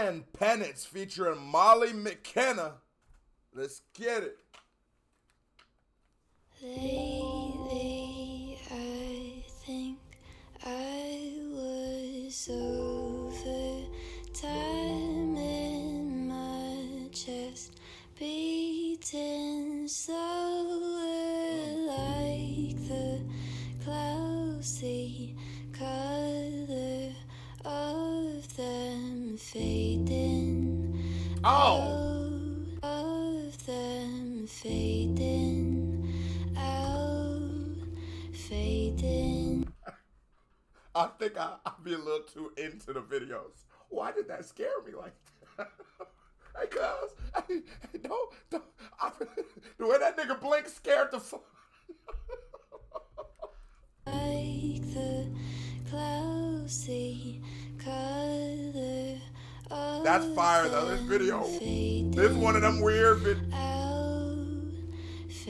and Penitence featuring McKinna. Let's get it. Lately, I think I was over time in my chest, beating slower like the clouds, the color of them fading. Out of them fading. Out, fading. I think I'll be a little too into the videos. Why did that scare me like that? Hey, cuz, don't, the way that nigga blinked scared the fuck. Like the clouds, the color of that's fire though. This video, this is one of them weird videos.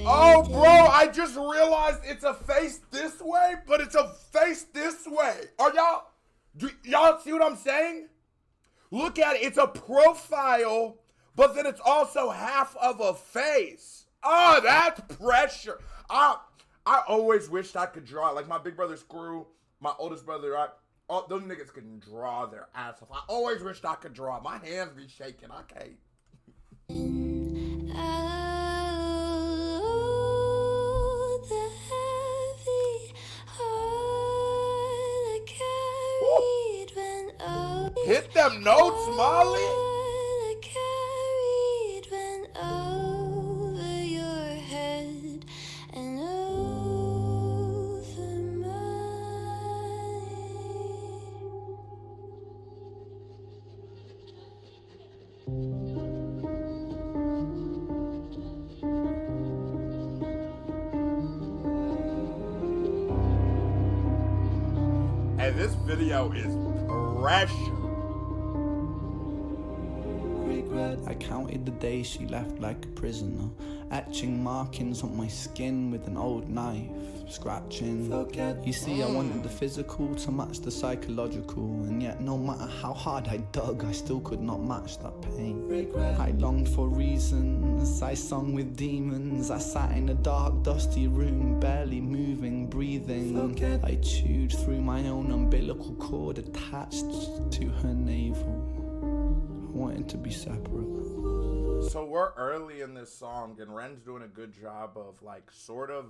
Oh, bro, I just realized it's a face this way, but it's a face this way. Are y'all, do y'all see what I'm saying? Look at it. It's a profile, but then it's also half of a face. Oh, that's pressure. I always wished I could draw. Like my big brother Screw, my oldest brother, those niggas can draw their ass off. I always wished I could draw. My hands be shaking. I can't. Hit them notes, Molly. Carried went over your head and over mine. And this video is pressure. I counted the days she left like a prisoner, etching markings on my skin with an old knife, scratching. You see, I wanted the physical to match the psychological, and yet no matter how hard I dug, I still could not match that pain. I longed for reasons, I sung with demons, I sat in a dark, dusty room, barely moving, breathing. I chewed through my own umbilical cord attached to her navel. Wanted to be separate. So we're early in this song, and Ren's doing a good job of like sort of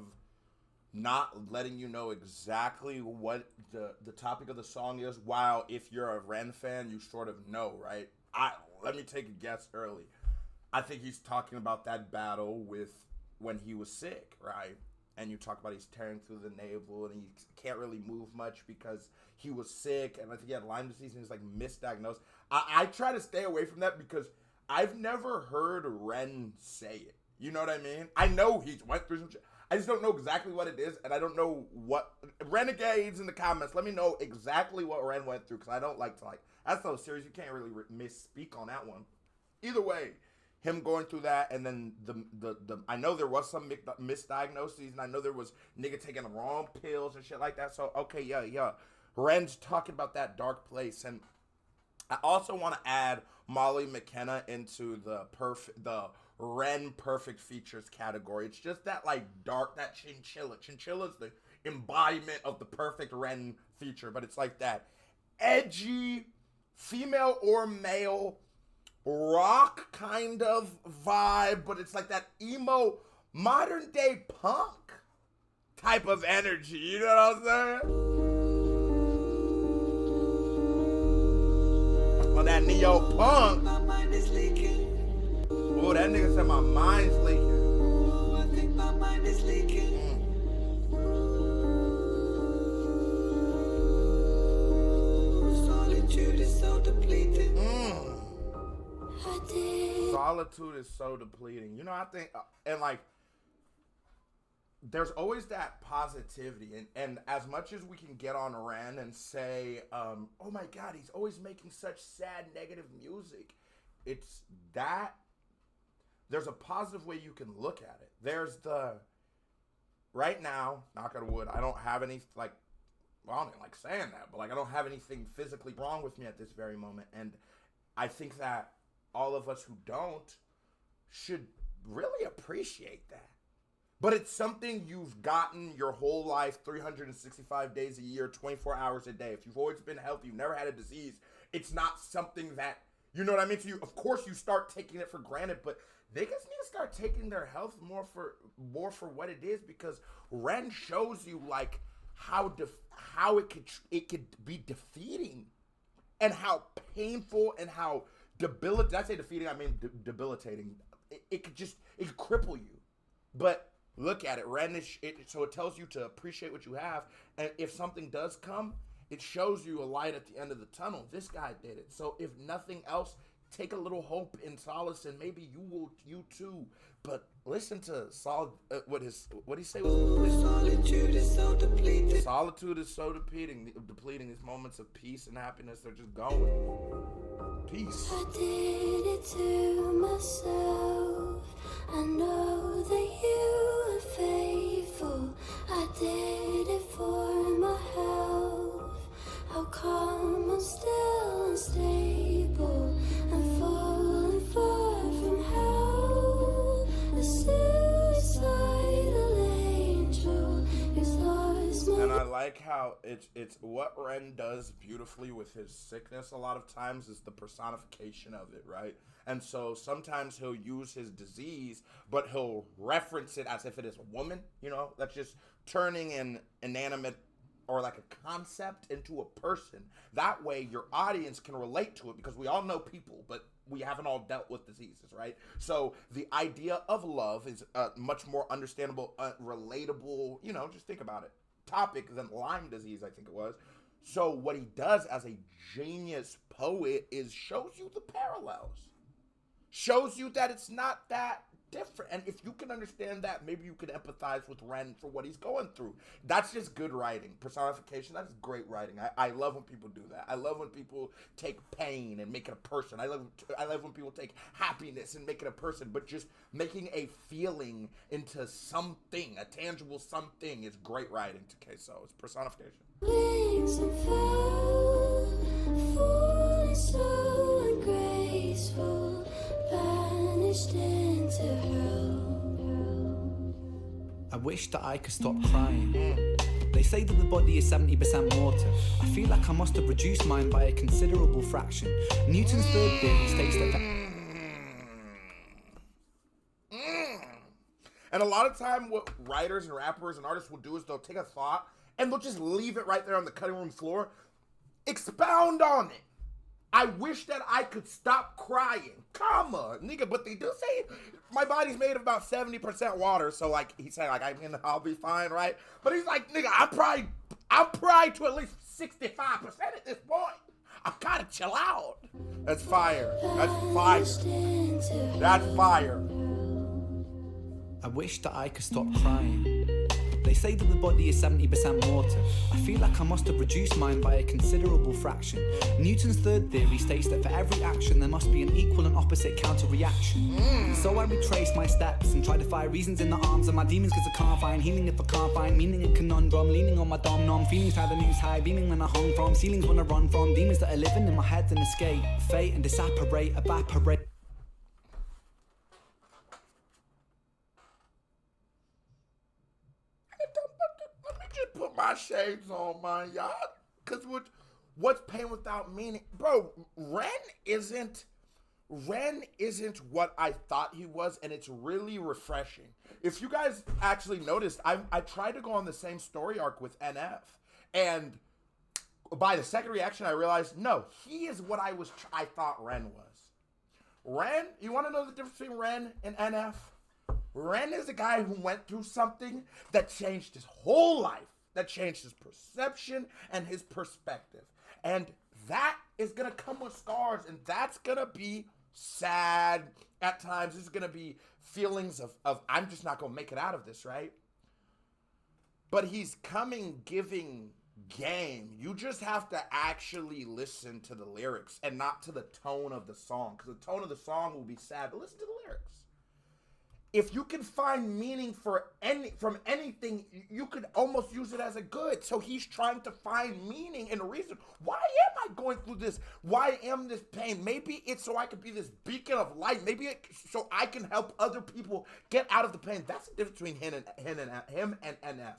not letting you know exactly what the topic of the song is, while if you're a Ren fan, you sort of know, right? Let me take a guess early. I think he's talking about that battle with when he was sick, right? And you talk about he's tearing through the navel and he can't really move much because he was sick. And I think he had Lyme disease and he's like misdiagnosed. I try to stay away from that because I've never heard Ren say it. You know what I mean? I know he went through some shit. I just don't know exactly what it is. And I don't know what... Renegades in the comments, let me know exactly what Ren went through. Because I don't like to that's so serious. You can't really misspeak on that one. Either way. Him going through that, and then the I know there was some misdiagnoses, and I know there was nigga taking the wrong pills and shit like that. So okay, yeah. Ren's talking about that dark place, and I also want to add McKinna into the Ren perfect features category. It's just that like dark, that chinchilla. Chinchilla is the embodiment of the perfect Ren feature, but it's like that edgy, female or male, rock kind of vibe, but it's like that emo, modern day punk type of energy. You know what I'm saying? Oh, that neo punk. My mind is leaking. Oh, that nigga said my mind's leaking. Ooh, I think my mind is leaking. Solitude is so depleting. Solitude is so depleting. You know, I think, and like, there's always that positivity, and as much as we can get on Ren and say, oh my God, he's always making such sad, negative music, it's that, there's a positive way you can look at it. There's right now, knock on wood, I don't have any, like, well, I don't even like saying that, but like, I don't have anything physically wrong with me at this very moment, and I think that all of us who don't should really appreciate that. But it's something you've gotten your whole life, 365 days a year, 24 hours a day. If you've always been healthy, you've never had a disease, it's not something that, you know what I mean? So you, of course, you start taking it for granted, but niggas need to start taking their health more for what it is, because Ren shows you like how it could be defeating, and how painful and how debilitating. Did I say defeating? I mean debilitating. It could cripple you. But look at it. Ren is so it tells you to appreciate what you have, and if something does come, it shows you a light at the end of the tunnel. This guy did it. So if nothing else, take a little hope and solace, and maybe you too. But listen to what he say was Solitude is so depleting. solitude is so depleting. These moments of peace and happiness, they're just going. Peace. I did it to myself. I know that you are faithful. I did it for my health. How come I'm still unstable? I'm falling far from hell. A suicidal angel who's lost my. And I like how it's what Ren does beautifully with his sickness a lot of times is the personification of it, right? And so sometimes he'll use his disease, but he'll reference it as if it is a woman, you know? That's just turning an inanimate or like a concept into a person. That way your audience can relate to it, because we all know people, but we haven't all dealt with diseases, right? So the idea of love is a much more understandable, relatable, you know, just think about it, topic than Lyme disease, I think it was. So what he does as a genius poet is shows you the parallels. Shows you that it's not that different. And if you can understand that, maybe you can empathize with Ren for what he's going through. That's just good writing. Personification, that's great writing. I love when people do that. I love when people take pain and make it a person. I love when people take happiness and make it a person, but just making a feeling into something, a tangible something, is great writing to Queso. It's personification. Wings and fall, falling so ungraceful, vanished into hell. I wish that I could stop crying. They say that the body is 70% water. I feel like I must have reduced mine by a considerable fraction. Newton's third theory states that... And a lot of time what writers and rappers and artists will do is they'll take a thought and they'll just leave it right there on the cutting room floor. Expound on it. I wish that I could stop crying. Comma, nigga, but they do say my body's made of about 70% water, so like he's saying like I'll be fine, right? But he's like, nigga, I'm probably to at least 65% at this point. I gotta chill out. That's fire. That's fire. That's fire. I wish that I could stop crying. They say that the body is 70% water. I feel like I must have reduced mine by a considerable fraction. Newton's third theory states that for every action there must be an equal and opposite counter-reaction. So I retrace my steps and try to find reasons in the arms of my demons, cause I can't find healing if I can't find meaning in conundrum. Leaning on my dom-nom, feelings how the news high, beaming when I hung from, ceilings when I run from, demons that are living in my head and escape fate and disapparate, evaporate. Put my shades on, man, y'all. Cause what's pain without meaning, bro? Ren isn't what I thought he was, and it's really refreshing. If you guys actually noticed, I tried to go on the same story arc with NF, and by the second reaction, I realized no, he is what I thought Ren was. Ren, you want to know the difference between Ren and NF? Ren is a guy who went through something that changed his whole life, that changed his perception and his perspective. And that is going to come with scars, and that's going to be sad at times. There's going to be feelings of I'm just not going to make it out of this, right? But he's coming giving game. You just have to actually listen to the lyrics and not to the tone of the song, because the tone of the song will be sad, but listen to the lyrics. if you can find meaning from anything, you could almost use it as a good. So he's trying to find meaning and reason. Why am I going through this? Why am this pain? Maybe it's so I can be this beacon of light. Maybe it's so I can help other people get out of the pain. That's the difference between him and NF.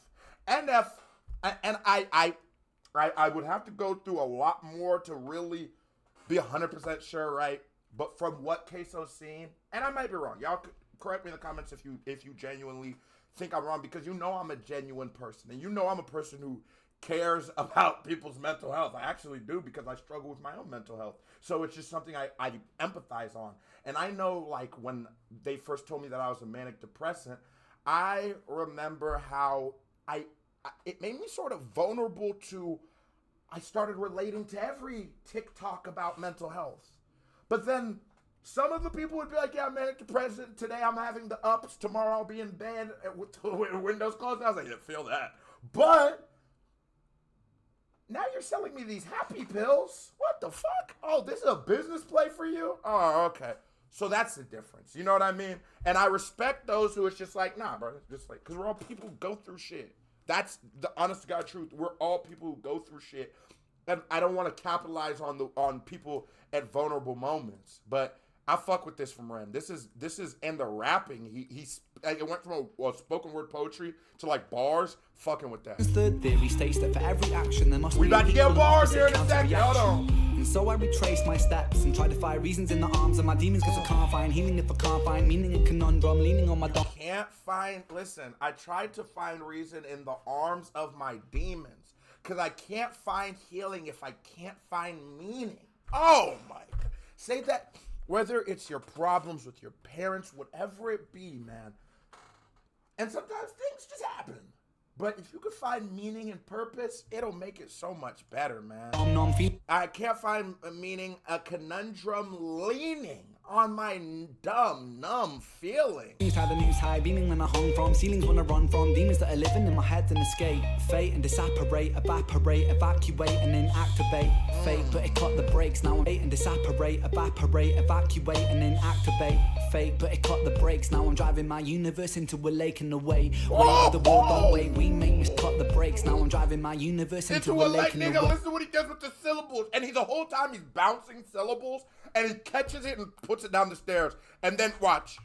NF, and I would have to go through a lot more to really be 100% sure, right? But from what Queso's seen, and I might be wrong. Y'all could correct me in the comments if you genuinely think I'm wrong, because you know I'm a genuine person, and you know I'm a person who cares about people's mental health. I actually do, because I struggle with my own mental health. So it's just something I empathize on. And I know, like, when they first told me that I was a manic depressant, I remember how it made me sort of vulnerable to, I started relating to every TikTok about mental health. But then some of the people would be like, yeah, I'm manic depressant. Today I'm having the ups. Tomorrow I'll be in bed with the windows closed. I was like, yeah, feel that. But now you're selling me these happy pills. What the fuck? Oh, this is a business play for you? Oh, okay. So that's the difference. You know what I mean? And I respect those who it's just like, nah, bro. Just like, because we're all people who go through shit. That's the honest to God truth. We're all people who go through shit. And I don't want to capitalize on people at vulnerable moments. But I fuck with this from Ren. This is and the rapping. He's like, it went from a spoken word poetry to like bars. Fucking with that. Third theory states that for every action there must We be about to get equal bars and here in a opposite second. Hold counter-reaction. on. And so I retrace my steps and try to find reasons in the arms of my demons, because I can't find healing if I can't find meaning in conundrum, leaning on my Listen, I tried to find reason in the arms of my demons, because I can't find healing if I can't find meaning. Oh my God. Say that, whether it's your problems with your parents, whatever it be, man. And sometimes things just happen. But if you could find meaning and purpose, it'll make it so much better, man. I can't find a meaning, a conundrum leaning on my dumb, numb feeling. How the news high beaming when I hung from ceilings when I run from demons that are living in my head and escape. Fate and disapparate, evaporate, evacuate and then activate. Fate, but it cut the brakes now. Fate and disapparate, evaporate, evacuate and then activate. Fate, but it cut the brakes now. I'm driving my universe into a lake in the way. Wait of the world, don't wait. We make me cut the brakes now. I'm driving my universe into a lake in the way. Listen to what he does with the syllables, and the whole time he's bouncing syllables, and he catches it and puts it down the stairs, and then watch.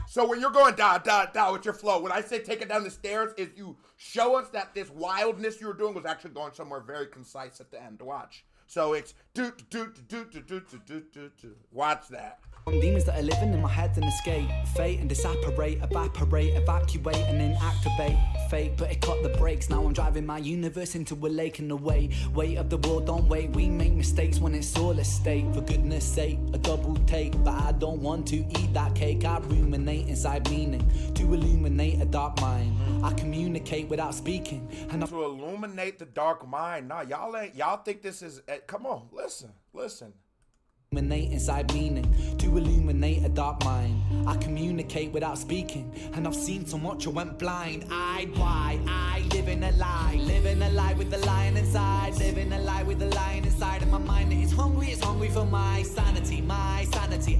So when you're going da da da with your flow, when I say take it down the stairs, is you show us that this wildness you were doing was actually going somewhere very concise at the end. Watch. So it's do do do do do do do do do. Watch that. Demons that are living in my head and escape. Fate and disapparate, evaporate, evacuate and then activate. Fate, but it cut the brakes. Now I'm driving my universe into a lake in the way. Weight of the world, don't wait. We make mistakes when it's all a state. For goodness sake, a double take. But I don't want to eat that cake. I ruminate inside meaning to illuminate a dark mind. I communicate without speaking. And to illuminate the dark mind. Nah, y'all think this is, come on, listen. Illuminate inside meaning to illuminate a dark mind. I communicate without speaking, and I've seen so much I went blind-eyed. Why? I live in a lie with the lion inside, living a lie with the lion inside. And my mind is hungry for my sanity.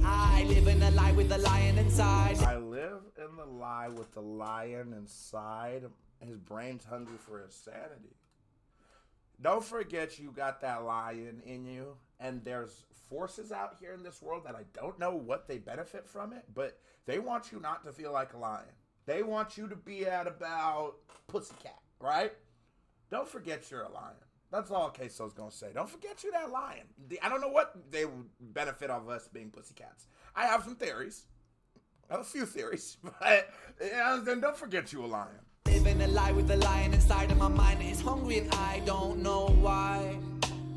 I live in a lie with the lion inside. I live in the lie with the lion inside. His brain's hungry for his sanity. Don't forget you got that lion in you, and there's forces out here in this world that I don't know what they benefit from it, but they want you not to feel like a lion. They want you to be at about pussycat, right? Don't forget you're a lion. That's all Queso's gonna say. Don't forget you're that lion. I don't know what they would benefit of us being pussycats. I have some theories. I have a few theories, but then don't forget you a lion. Living a lie with the lion inside of my mind is hungry and I don't know why.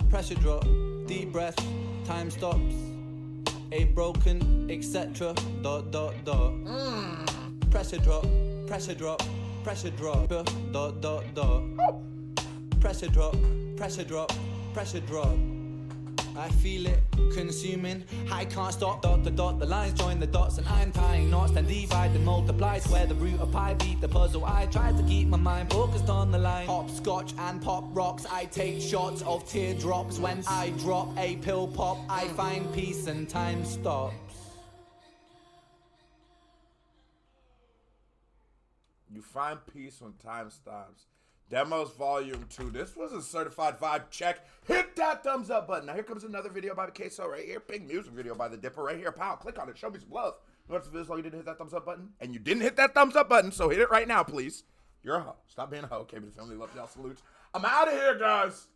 Pressure drop, deep breath, time stops. A broken, etc. ... Pressure drop, pressure drop, pressure drop. ... Pressure drop, pressure drop, pressure drop. I feel it consuming. I can't stop. ... The lines join the dots and I'm tying knots. Then divide and multiply. Square the root of pi. Beat the puzzle. I try to keep my mind focused on the line. Hopscotch and pop rocks. I take shots of teardrops. When I drop a pill pop, I find peace and time stops. You find peace when time stops. Demos Volume 2. This was a certified vibe check. Hit that thumbs up button. Now here comes another video by the Queso right here. Big music video by the Dipper right here. Pow, click on it. Show me some love. What's the video so you didn't hit that thumbs up button? And you didn't hit that thumbs up button, so hit it right now, please. You're a hoe. Stop being a hoe. Okay, but the family loves y'all. Salutes. I'm out of here, guys.